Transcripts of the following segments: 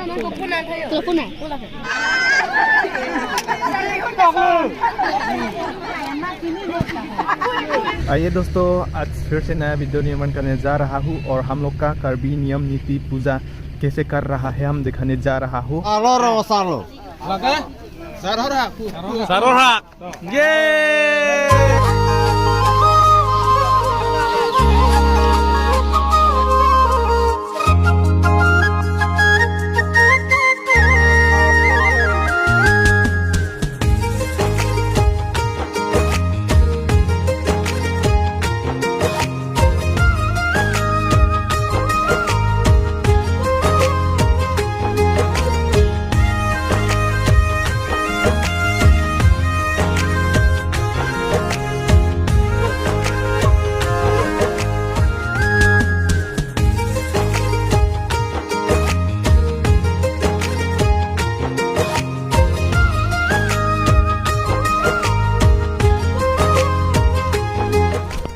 आइए दोस्तों, आज फिर से नया वीडियो निर्माण करने जा रहा हूँ और हम लोग का कार्बी नियम नीति पूजा कैसे कर रहा है हम दिखाने जा रहा हूँ।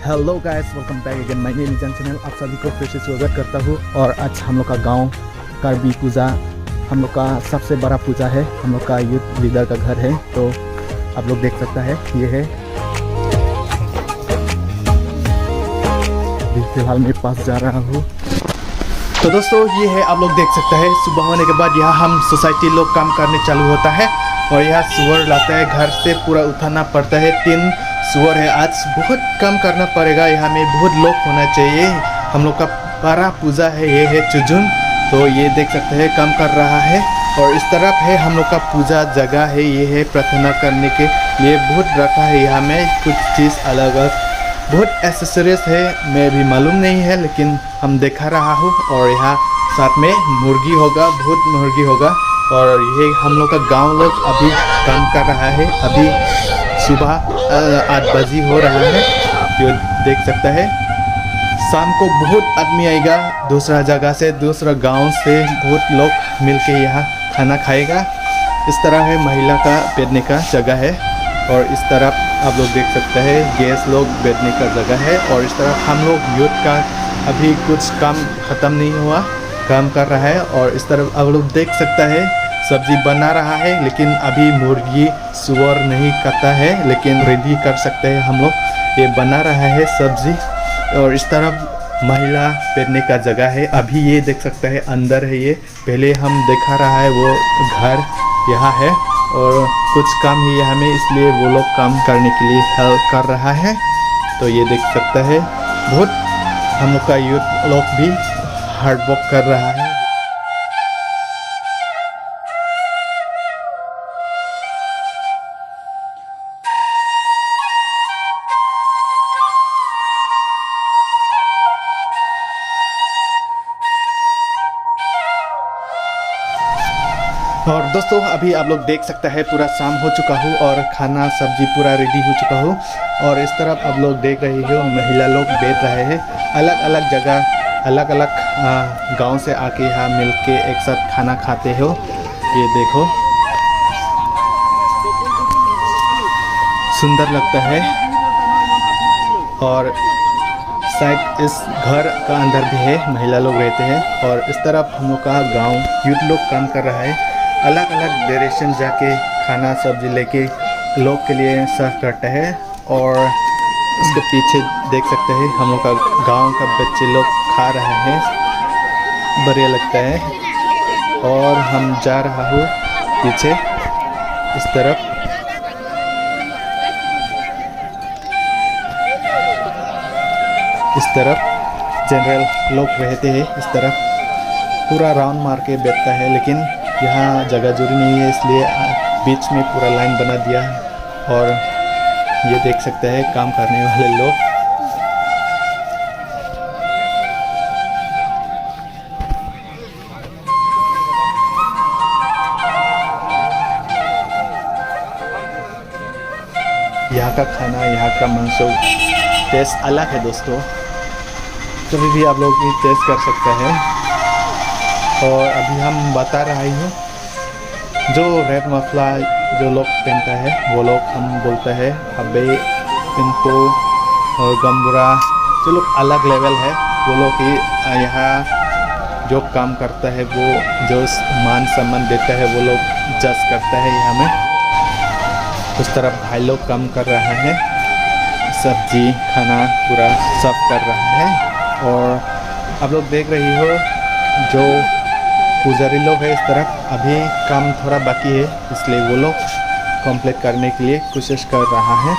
Hello guys, welcome back again my name is channel. आप सभी को फिर से स्वागत करता हूँ। और आज हम लोग का गांव कार्बी पूजा हम लोग का सबसे बड़ा पूजा है। हम लोग का यूथ लीडर का घर है, तो आप लोग देख सकता है ये है। फिलहाल मैं पास जा रहा हूँ। तो दोस्तों ये है, आप लोग देख सकते हैं सुबह होने के बाद यहाँ हम सोसाइटी लोग काम करने चालू होता है और यहाँ सुअर लाता है, घर से पूरा उठाना पड़ता है। 3 सुअर है, आज बहुत कम करना पड़ेगा। यहाँ में बहुत लोग होना चाहिए। हम लोग का बड़ा पूजा है, ये है चुजुन। तो ये देख सकते हैं काम कर रहा है। और इस तरफ है हम लोग का पूजा जगह है, ये है प्रार्थना करने के लिए बहुत रखा है। यहाँ में कुछ चीज़ अलग अलग बहुत एसेसरीज है, मैं भी मालूम नहीं है लेकिन हम देखा रहा हूँ। और यहाँ साथ में मुर्गी होगा, बहुत मुर्गी होगा। और ये हम लोग का गाँव लोग अभी काम कर रहा है। अभी सुबह 8 बजे हो रहा है, ये देख सकता है। शाम को बहुत आदमी आएगा दूसरा जगह से, दूसरा गांव से, बहुत लोग मिलके यहाँ खाना खाएगा। इस तरह है महिला का बैठने का जगह है। और इस तरफ आप लोग देख सकते हैं गैस लोग बैठने का जगह है। और इस तरफ हम लोग यूथ का अभी कुछ काम ख़त्म नहीं हुआ, काम कर रहा है। और इस तरफ आप लोग देख सकता है सब्जी बना रहा है, लेकिन अभी मुर्गी सुअर नहीं करता है, लेकिन रेडी कर सकते हैं हम लोग। ये बना रहा है सब्जी। और इस तरफ महिला बैठने का जगह है। अभी ये देख सकते हैं अंदर है, ये पहले हम देखा रहा है वो घर यहाँ है। और कुछ काम है यहाँ में, इसलिए वो लोग काम करने के लिए हेल्प कर रहा है। तो ये देख सकता है बहुत हम लोग का यूथ लोग भी हार्ड वर्क कर रहा है। और दोस्तों अभी आप लोग देख सकते हैं पूरा शाम हो चुका हूँ और खाना सब्जी पूरा रेडी हो चुका हूँ। और इस तरफ आप लोग देख रहे हो महिला लोग बैठ रहे हैं, अलग अलग जगह अलग अलग गांव से आके यहाँ मिलके एक साथ खाना खाते हो। ये देखो सुंदर लगता है। और शायद इस घर का अंदर भी है, महिला लोग रहते हैं। और इस तरफ हम लोग का गांव यूथ लोग काम कर रहा है, अलग अलग डायरेक्शन जाके खाना सब्जी लेके लोग के लिए सर्व करता है। और इसके पीछे देख सकते हैं हम लोग का गांव का बच्चे लोग खा रहे हैं, बढ़िया लगता है। और हम जा रहा हूँ पीछे इस तरफ। इस तरफ जनरल लोग रहते हैं, इस तरफ पूरा राउंड मार के बैठता है, लेकिन यहाँ जगह जरूरी नहीं है, इसलिए बीच में पूरा लाइन बना दिया है। और ये देख सकते हैं काम करने वाले लोग। यहाँ का खाना, यहाँ का मंसूब टेस्ट अलग है दोस्तों, कभी भी आप लोग भी टेस्ट कर सकते हैं। और अभी हम बता रहा हूँ जो रेड मफला जो लोग पहनता है वो लोग हम बोलते हैं हबे, पिंपो और गम्बुरा। जो लोग अलग लेवल है वो लोग ही यहाँ जो काम करता है वो जो मान सम्मान देता है वो लोग जज करता है यहाँ में। उस तरफ भाई लोग काम कर रहा है, सब्जी खाना पूरा सब कर रहा है। और आप लोग देख रही हो जो पुजारी लोग है इस तरफ अभी काम थोड़ा बाकी है, इसलिए वो लोग कंप्लीट करने के लिए कोशिश कर रहा है।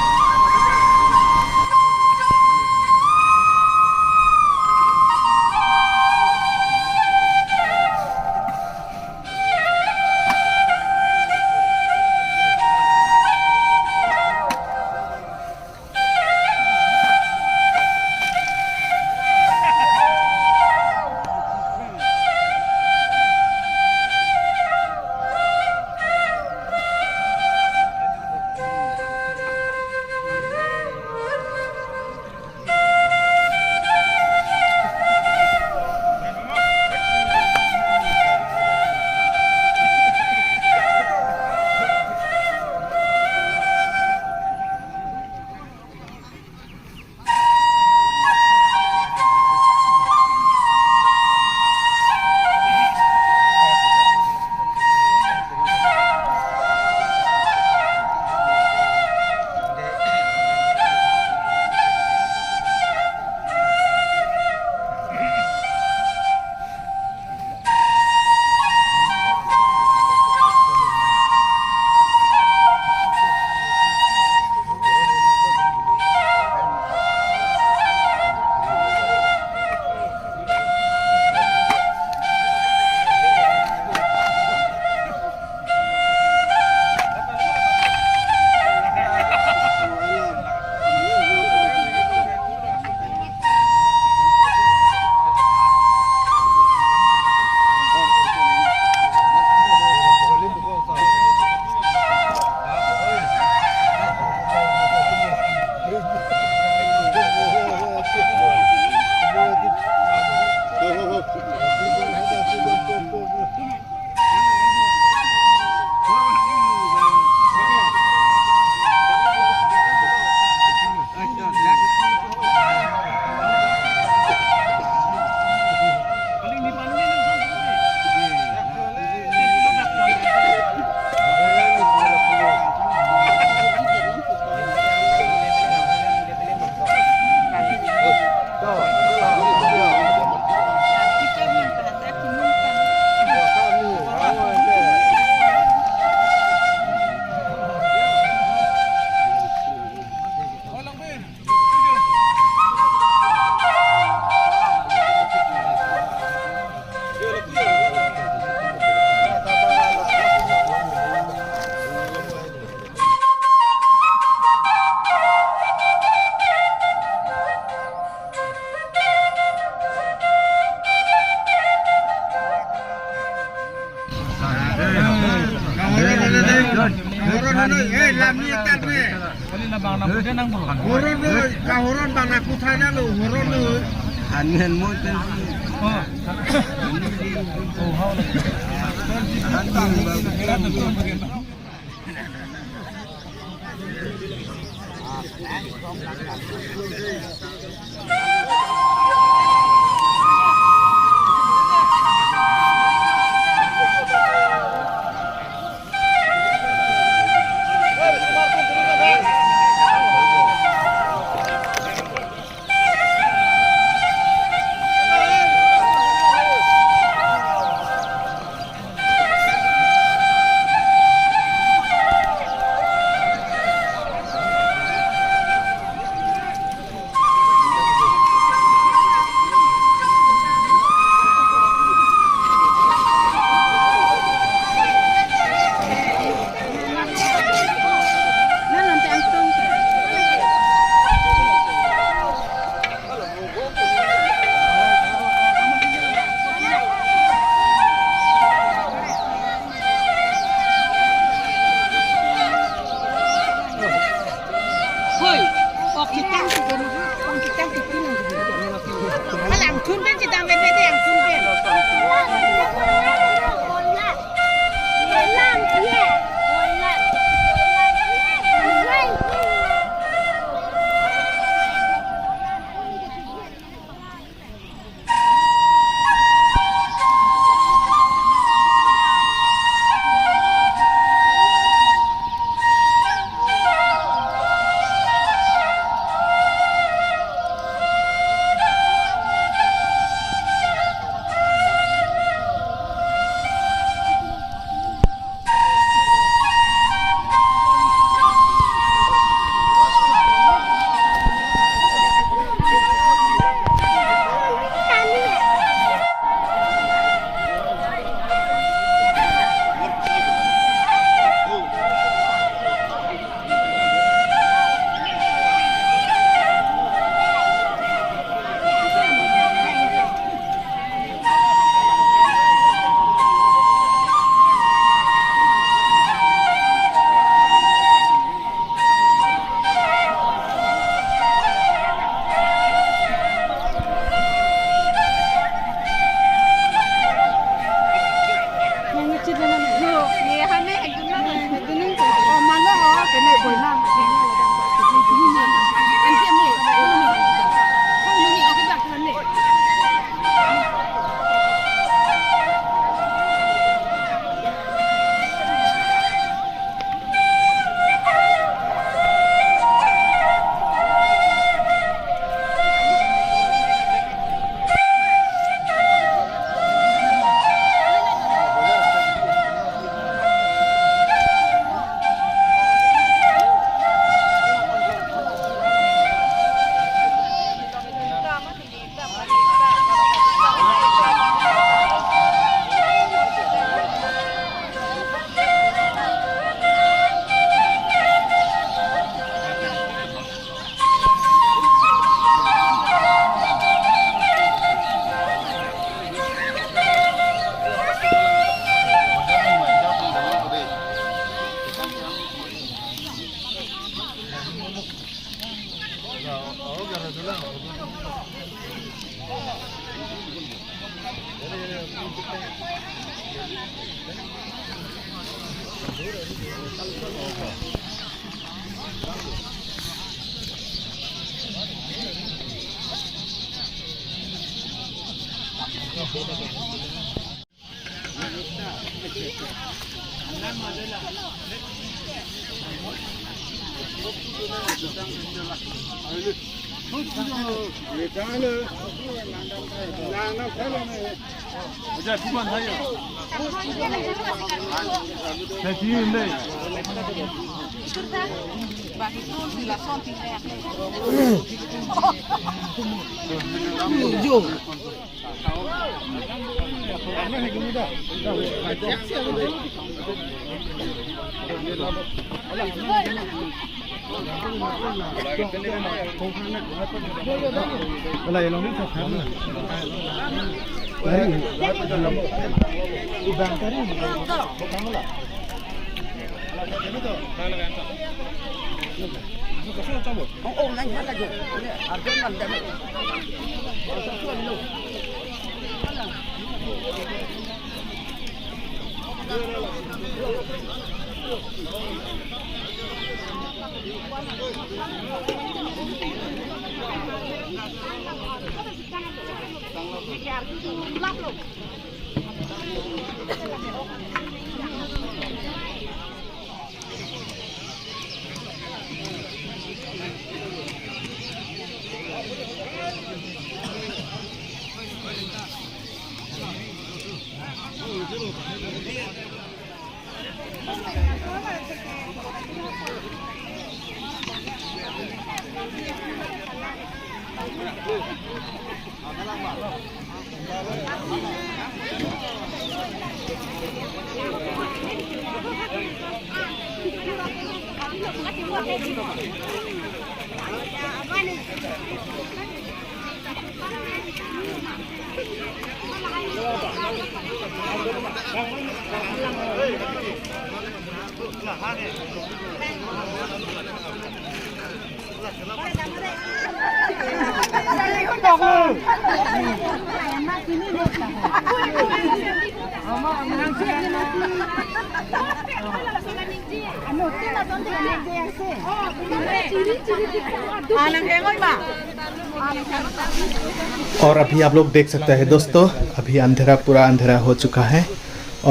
और अभी आप लोग देख सकते हैं दोस्तों, अभी अंधेरा पूरा अंधेरा हो चुका है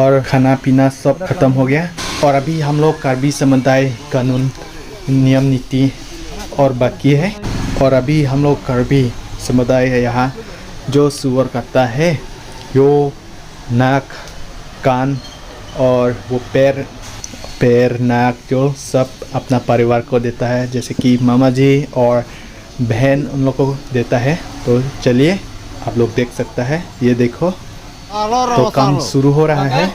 और खाना पीना सब खत्म हो गया। और अभी हम लोग कार्बी समुदाय कानून नियम नीति और बाकी है। और अभी हम लोग कार्बी समुदाय है यहाँ जो सुअर काटता है, जो नाक कान और वो पैर नाक जो सब अपना परिवार को देता है, जैसे कि मामा जी और बहन उन लोग को देता है। तो चलिए आप लोग देख सकता है, ये देखो तो काम शुरू हो रहा है।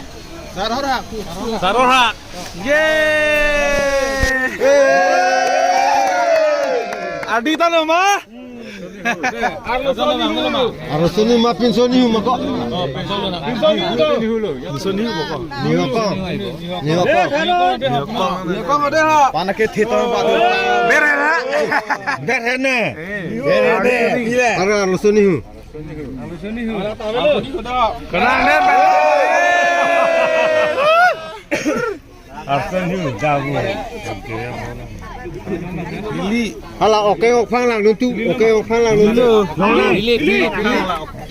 Hala oke ok phang lang nung tu, oke ok phang lang nung tu.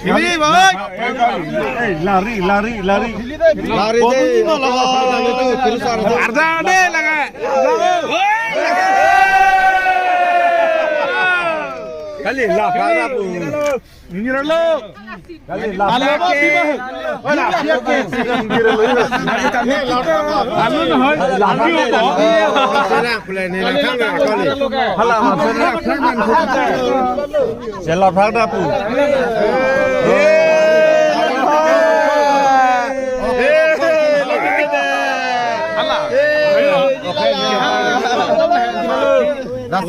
Ini boy. Lari deh. Terus Arda deh laga. Kali lah phang tu. Ini rolo. Kali lah. Wala siap ke? Alu na hoy. Lagi ko. Sarang pula ni lang phang lang kali. Hala sarang phang lang khut. Sela phang dah pu.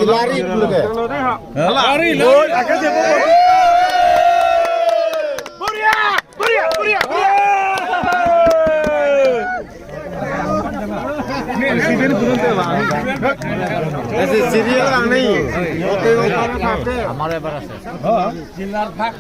Lari dulu ke? Lari loh. Agak je bobo. Buria. ऐसे serial नहीं okay वो खाना खाते हमारे बरस है हां जिल्लार भाग